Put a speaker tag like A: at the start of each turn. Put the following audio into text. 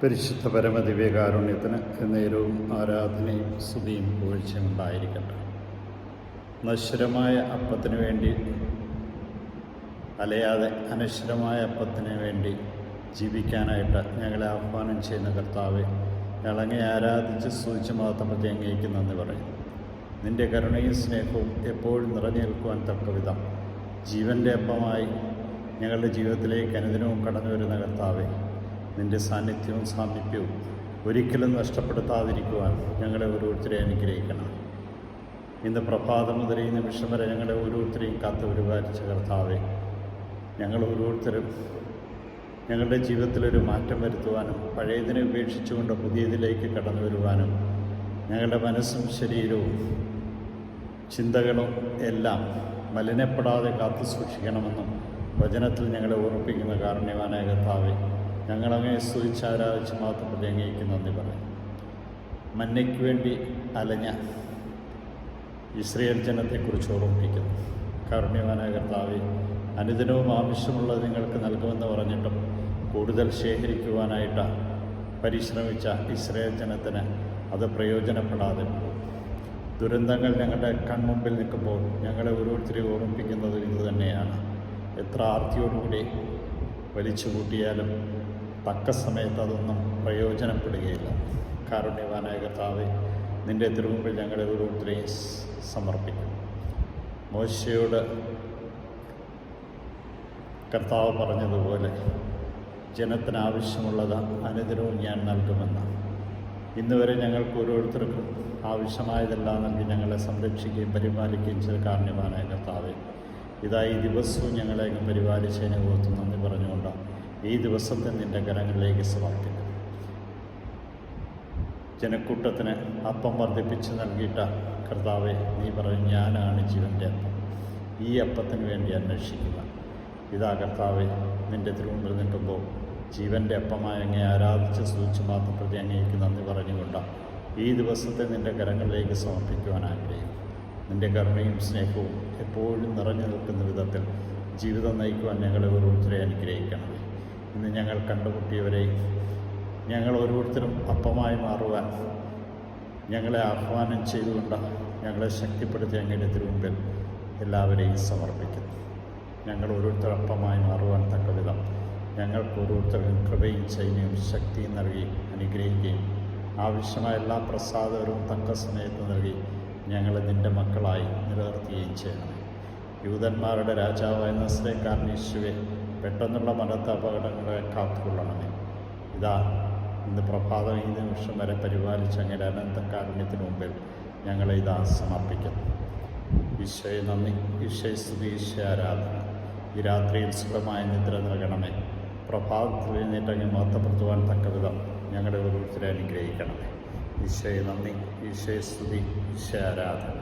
A: പരിശുദ്ധ പരമദിവ്യകാരുണ്യത്തിന് എന്നേരവും ആരാധനയും സ്തുതിയും പുകഴ്ചയും ഉണ്ടായിരിക്കട്ടെ. നശ്വരമായ അപ്പത്തിനു വേണ്ടി അലയാതെ അനശ്വരമായ അപ്പത്തിനു വേണ്ടി ജീവിക്കാനായിട്ട് ഞങ്ങളെ ആഹ്വാനം ചെയ്യുന്ന കർത്താവെ, ഞങ്ങളങ്ങെ ആരാധിച്ച് സ്തുതിച്ച് മാത്രമേ അങ്ങേക്ക് നന്ദി പറയും. നിൻ്റെ കരുണയും സ്നേഹവും എപ്പോഴും നിറഞ്ഞു നിൽക്കുവാൻ തക്ക വിധം ജീവൻ്റെ അപ്പമായി ഞങ്ങളുടെ ജീവിതത്തിലേക്ക് അനുദിനവും കടന്നു വരുന്ന കർത്താവെ, നിൻ്റെ സാന്നിധ്യവും സാമീപ്യവും ഒരിക്കലും നഷ്ടപ്പെടുത്താതിരിക്കുവാൻ ഞങ്ങളെ ഓരോരുത്തരെയും അനുഗ്രഹിക്കണം. ഇന്ന് പ്രഭാതം മുതൽ ഈ നിമിഷം വരെ ഞങ്ങളെ ഓരോരുത്തരെയും കാത്ത് പരിപാലിച്ച കർത്താവെ, ഞങ്ങൾ ഓരോരുത്തരും ഞങ്ങളുടെ ജീവിതത്തിലൊരു മാറ്റം വരുത്തുവാനും പഴയതിനെ ഉപേക്ഷിച്ചുകൊണ്ട് പുതിയതിലേക്ക് കടന്നു വരുവാനും ഞങ്ങളുടെ മനസ്സും ശരീരവും ചിന്തകളും എല്ലാം മലിനപ്പെടാതെ കാത്തു സൂക്ഷിക്കണമെന്നും വചനത്തിൽ ഞങ്ങളെ ഓർമ്മിപ്പിക്കുന്ന കാരുണ്യവാനായ കർത്താവെ, ഞങ്ങളങ്ങേ സ്തുതിച്ച് ആരാധിച്ച് മാത്രം അങ്ങേക്ക് നന്ദി പറയും. മന്നയ്ക്ക് വേണ്ടി അലഞ്ഞ ഇസ്രായേൽ ജനത്തെക്കുറിച്ച് ഓർമ്മിപ്പിക്കുന്നു. കാരുണ്യവാനായ കർത്താവെ, അനുദിനവും ആവശ്യമുള്ളത് നിങ്ങൾക്ക് നൽകുമെന്ന് പറഞ്ഞിട്ടും കൂടുതൽ ശേഖരിക്കുവാനായിട്ട് പരിശ്രമിച്ച ഇസ്രായേൽ ജനത്തിന് അത് പ്രയോജനപ്പെടാതെ പോകും. ദുരന്തങ്ങൾ ഞങ്ങളുടെ കൺമുമ്പിൽ നിൽക്കുമ്പോൾ ഞങ്ങളെ ഓരോരുത്തരെയും ഓർമ്മിപ്പിക്കുന്നത് ഇതുതന്നെയാണ്. എത്ര ആർത്തിയോടുകൂടി വലിച്ചു കൂട്ടിയാലും തക്ക സമയത്ത് അതൊന്നും പ്രയോജനപ്പെടുകയില്ല. കാരുണ്യവാനായ കർത്താവെ, നിൻ്റെ തിരുമുമ്പിൽ ഞങ്ങളെ ഓരോരുത്തരെയും സമർപ്പിക്കും. മോശയോട് കർത്താവ് പറഞ്ഞതുപോലെ ജനത്തിന് ആവശ്യമുള്ളത് അനുദിനവും ഞാൻ നൽകുമെന്ന്. ഇന്ന് വരെ ഞങ്ങൾക്ക് ഓരോരുത്തർക്കും ആവശ്യമായതെല്ലാം നൽകി ഞങ്ങളെ സംരക്ഷിക്കുകയും പരിപാലിക്കുകയും ചെയ്ത കാരുണ്യവാനായ കർത്താവെ, ഇതാ ഈ ദിവസവും ഞങ്ങളെ പരിപാലിച്ചതിനെ ഓർത്ത് നന്ദി പറഞ്ഞുകൊണ്ട് ഈ ദിവസത്തെ നിൻ്റെ കരങ്ങളിലേക്ക് സമർപ്പിക്കും. ജനക്കൂട്ടത്തിന് അപ്പം വർദ്ധിപ്പിച്ച് നൽകിയിട്ട കർത്താവെ, നീ പറയും ഞാനാണ് ജീവൻ്റെ അപ്പം, ഈ അപ്പത്തിന് വേണ്ടി അന്വേഷിക്കുക. ഇതാ കർത്താവെ, നിൻ്റെ തിരുമുമ്പിൽ നിൽക്കുമ്പോൾ ജീവൻ്റെ അപ്പമായി അങ്ങേ ആരാധിച്ച് സ്തുതിച്ച് മാത്രം പ്രതി അങ്ങേക്ക് നന്ദി പറഞ്ഞുകൊണ്ട് ഈ ദിവസത്തെ നിൻ്റെ കരങ്ങളിലേക്ക് സമർപ്പിക്കുവാൻ ആഗ്രഹിക്കും. നിൻ്റെ കരുണയും സ്നേഹവും എപ്പോഴും നിറഞ്ഞു നിൽക്കുന്ന വിധത്തിൽ ജീവിതം നയിക്കുവാൻ ഞങ്ങളെ ഓരോരുത്തരെ അനുഗ്രഹിക്കണം. ഇന്ന് ഞങ്ങൾ കണ്ടുമുട്ടിയവരെ ഞങ്ങൾ ഓരോരുത്തരും അപ്പമായി മാറുവാൻ ഞങ്ങളെ ആഹ്വാനം ചെയ്തുകൊണ്ട് ഞങ്ങളെ ശക്തിപ്പെടുത്തി അങ്ങയുടെ തിരുമുമ്പിൽ എല്ലാവരെയും സമർപ്പിക്കുന്നു. ഞങ്ങൾ ഓരോരുത്തർ അപ്പമായി മാറുവാൻ തക്ക വിധം ഞങ്ങൾക്ക് ഓരോരുത്തർക്കും കൃപയും ചൈന്യവും ശക്തിയും നൽകി അനുഗ്രഹിക്കുകയും ആവശ്യമായ എല്ലാ പ്രസാദകരവും തക്ക സമയത്ത് നൽകി ഞങ്ങളെ നിൻ്റെ മക്കളായി നിലനിർത്തുകയും ചെയ്യണം. യൂതന്മാരുടെ രാജാവായ നസ്രേക്കാരൻ യേശുവേ, പെട്ടെന്നുള്ള മനത്തെ അപകടങ്ങളെ കാത്തുകൊള്ളണമേ. ഇതാ ഇന്ന് പ്രഭാതം ഈ നിമിഷം വരെ പരിപാലിച്ച അങ്ങയുടെ അനന്തകാരുണ്യത്തിന് മുമ്പിൽ ഞങ്ങളെ ഇതാ സമർപ്പിക്കുന്നു. ഈശോയെ നന്ദി, ഈശോയെ സ്തുതി, ഈശോയെ ആരാധന. ഈ രാത്രിയിൽ സുഖമായ നിദ്ര നൽകണമേ. പ്രഭാതത്തിൽ എഴുന്നേറ്റങ്ങ് മഹത്വപ്പെടുത്തുവാൻ തക്ക വിധം ഞങ്ങളുടെ ഓരോരുത്തരെ അനുഗ്രഹിക്കണമേ. ഈശോയെ നന്ദി, ഈശോയെ സ്തുതി, ഈശോയെ ആരാധന.